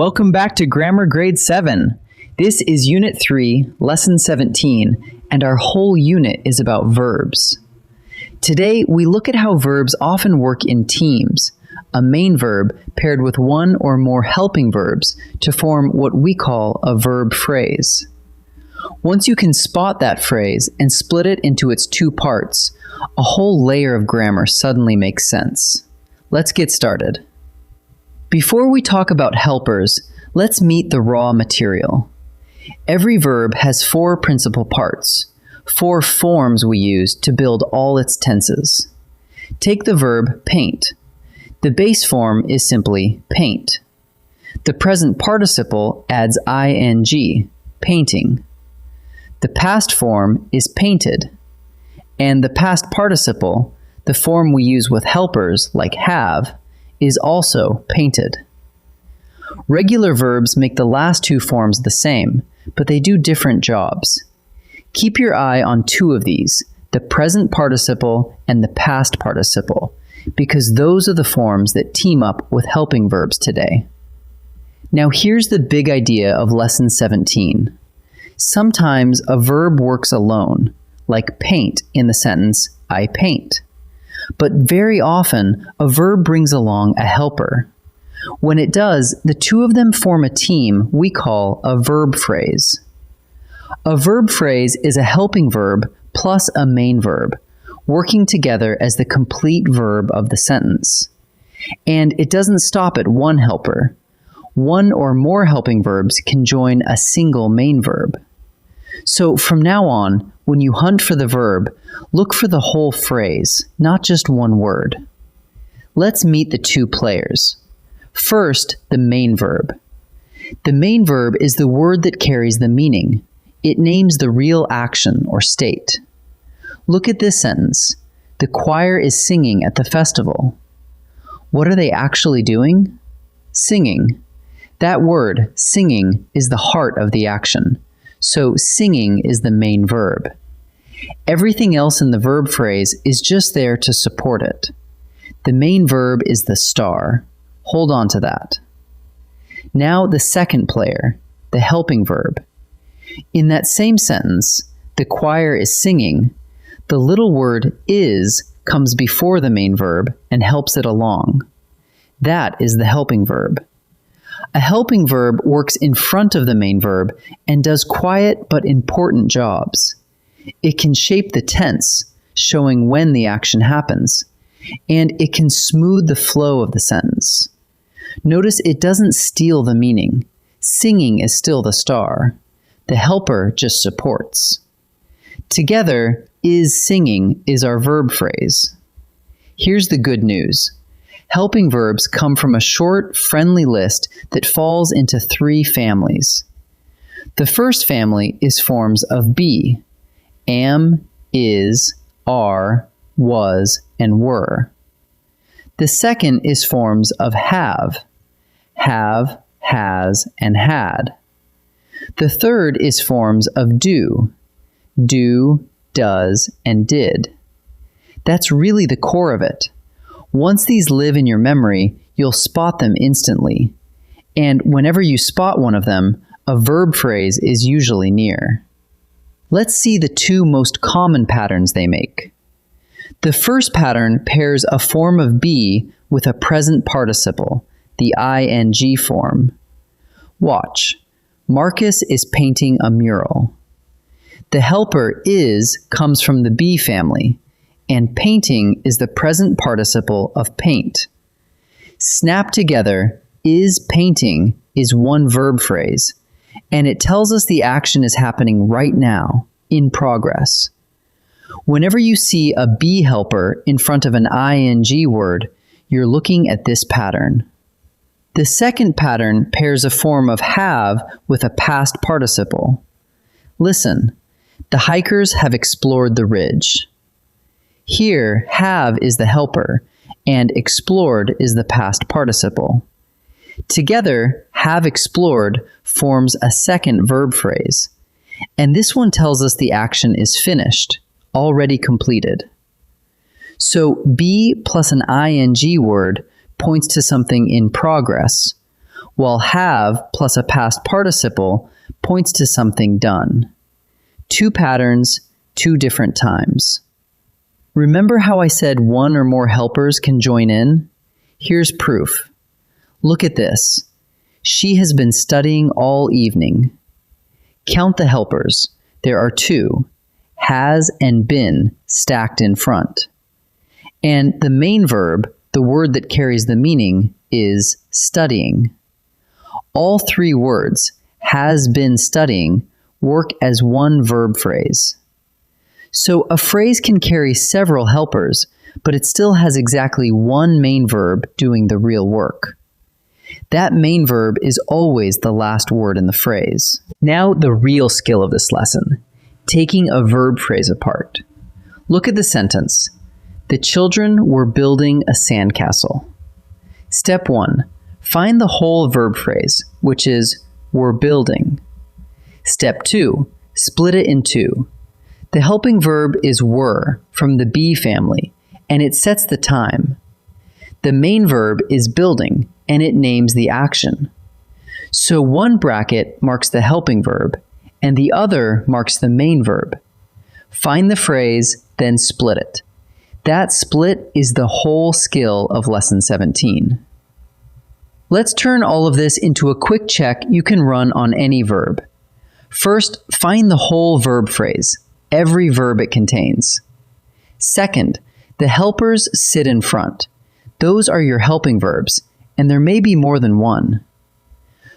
Welcome back to Grammar Grade 7. This is Unit 3, Lesson 17, and our whole unit is about verbs. Today, we look at how verbs often work in teams, a main verb paired with one or more helping verbs to form what we call a verb phrase. Once you can spot that phrase and split it into its two parts, a whole layer of grammar suddenly makes sense. Let's get started. Before we talk about helpers, let's meet the raw material. Every verb has four principal parts, four forms we use to build all its tenses. Take the verb paint. The base form is simply paint. The present participle adds ing, painting. The past form is painted. And the past participle, the form we use with helpers like have, is also painted. Regular verbs make the last two forms the same, but they do different jobs. Keep your eye on two of these, the present participle and the past participle, because those are the forms that team up with helping verbs today. Now here's the big idea of Lesson 17. Sometimes a verb works alone, like paint in the sentence, I paint. But very often, a verb brings along a helper. When it does, the two of them form a team we call a verb phrase. A verb phrase is a helping verb plus a main verb, working together as the complete verb of the sentence. And it doesn't stop at one helper. One or more helping verbs can join a single main verb. So from now on, when you hunt for the verb, look for the whole phrase, not just one word. Let's meet the two players. First, the main verb. The main verb is the word that carries the meaning. It names the real action or state. Look at this sentence. The choir is singing at the festival. What are they actually doing? Singing. That word, singing, is the heart of the action. So singing is the main verb. Everything else in the verb phrase is just there to support it. The main verb is the star. Hold on to that. Now the second player, the helping verb. In that same sentence, the choir is singing, the little word is comes before the main verb and helps it along. That is the helping verb. A helping verb works in front of the main verb and does quiet but important jobs. It can shape the tense, showing when the action happens, and it can smooth the flow of the sentence. Notice it doesn't steal the meaning. Singing is still the star. The helper just supports. Together, is singing is our verb phrase. Here's the good news. Helping verbs come from a short, friendly list that falls into three families. The first family is forms of be: am, is, are, was, and were. The second is forms of have: has, and had. The third is forms of do: does, and did. That's really the core of it. Once these live in your memory, you'll spot them instantly. And whenever you spot one of them, a verb phrase is usually near. Let's see the two most common patterns they make. The first pattern pairs a form of be with a present participle, the ing form. Watch. Marcus is painting a mural. The helper is comes from the be family, and painting is the present participle of paint. Snapped together, is painting is one verb phrase, and it tells us the action is happening right now, in progress. Whenever you see a be helper in front of an ing word, you're looking at this pattern. The second pattern pairs a form of have with a past participle. Listen, the hikers have explored the ridge. Here, have is the helper, and explored is the past participle. Together, have explored forms a second verb phrase, and this one tells us the action is finished, already completed. So be plus an ing word points to something in progress, while have plus a past participle points to something done. 2 patterns, 2 different times. Remember how I said one or more helpers can join in? Here's proof. Look at this. She has been studying all evening. Count the helpers. There are 2, has and been, stacked in front. And the main verb, the word that carries the meaning, is studying. All 3 words, has been studying, work as one verb phrase. So a phrase can carry several helpers, but it still has exactly one main verb doing the real work. That main verb is always the last word in the phrase. Now the real skill of this lesson, taking a verb phrase apart. Look at the sentence. The children were building a sandcastle. Step 1. Find the whole verb phrase, which is were building. Step 2. Split it in 2. The helping verb is were from the be family, and it sets the time. The main verb is building, and it names the action. So one bracket marks the helping verb, and the other marks the main verb. Find the phrase, then split it. That split is the whole skill of Lesson 17. Let's turn all of this into a quick check you can run on any verb. First, find the whole verb phrase, every verb it contains. Second, the helpers sit in front. Those are your helping verbs, and there may be more than one.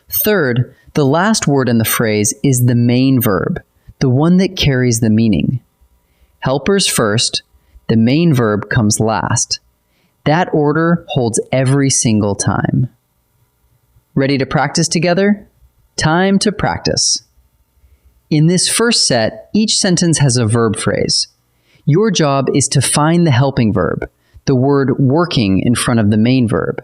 Third, the last word in the phrase is the main verb, the one that carries the meaning. Helpers first, the main verb comes last. That order holds every single time. Ready to practice together? Time to practice. In this first set, each sentence has a verb phrase. Your job is to find the helping verb, the word working in front of the main verb.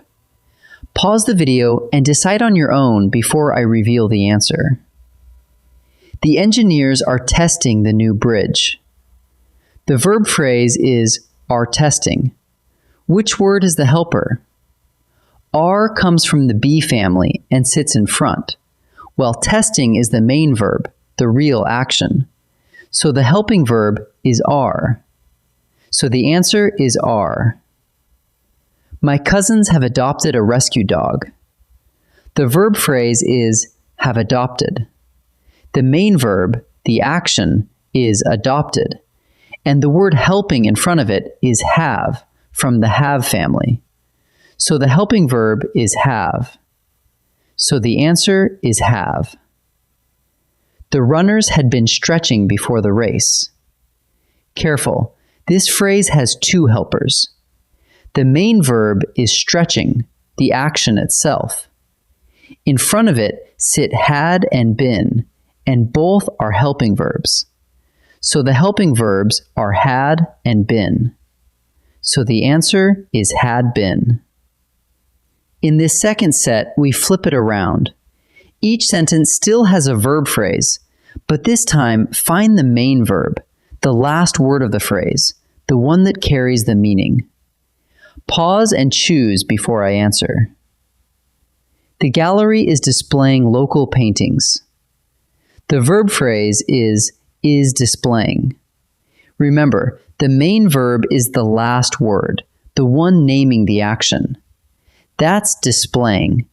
Pause the video and decide on your own before I reveal the answer. The engineers are testing the new bridge. The verb phrase is are testing. Which word is the helper? Are comes from the be family and sits in front, while testing is the main verb, the real action. So the helping verb is are. So the answer is are. My cousins have adopted a rescue dog. The verb phrase is have adopted. The main verb, the action, is adopted. And the word helping in front of it is have, from the have family. So the helping verb is have. So the answer is have. The runners had been stretching before the race. Careful, this phrase has 2 helpers. The main verb is stretching, the action itself. In front of it sit had and been, and both are helping verbs. So the helping verbs are had and been. So the answer is had been. In this second set, we flip it around. Each sentence still has a verb phrase, but this time find the main verb, the last word of the phrase, the one that carries the meaning. Pause and choose before I answer. The gallery is displaying local paintings. The verb phrase is displaying. Remember, the main verb is the last word, the one naming the action. That's displaying.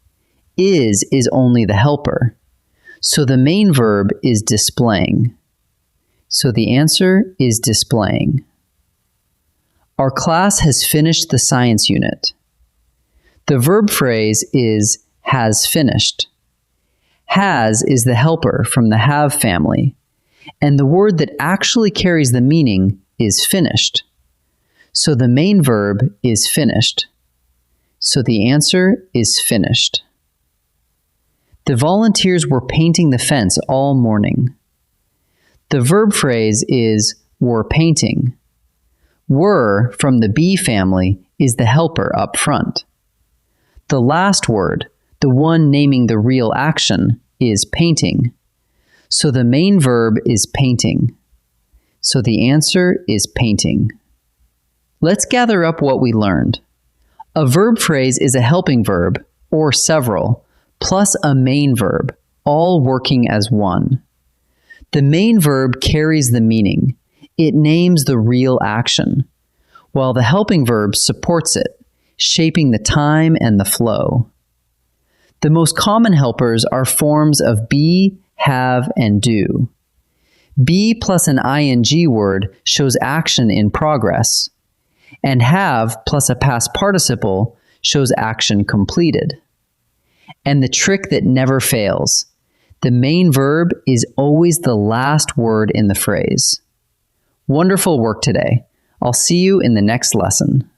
Is only the helper. So the main verb is displaying. So the answer is displaying. Our class has finished the science unit. The verb phrase is has finished. Has is the helper from the have family, and the word that actually carries the meaning is finished. So the main verb is finished. So the answer is finished. The volunteers were painting the fence all morning. The verb phrase is were painting. Were from the be family is the helper up front. The last word, the one naming the real action, is painting. So the main verb is painting. So the answer is painting. Let's gather up what we learned. A verb phrase is a helping verb, or several, plus a main verb, all working as one. The main verb carries the meaning. It names the real action, while the helping verb supports it, shaping the time and the flow. The most common helpers are forms of be, have, and do. Be plus an ing word shows action in progress, and have plus a past participle shows action completed. And the trick that never fails: the main verb is always the last word in the phrase. Wonderful work today. I'll see you in the next lesson.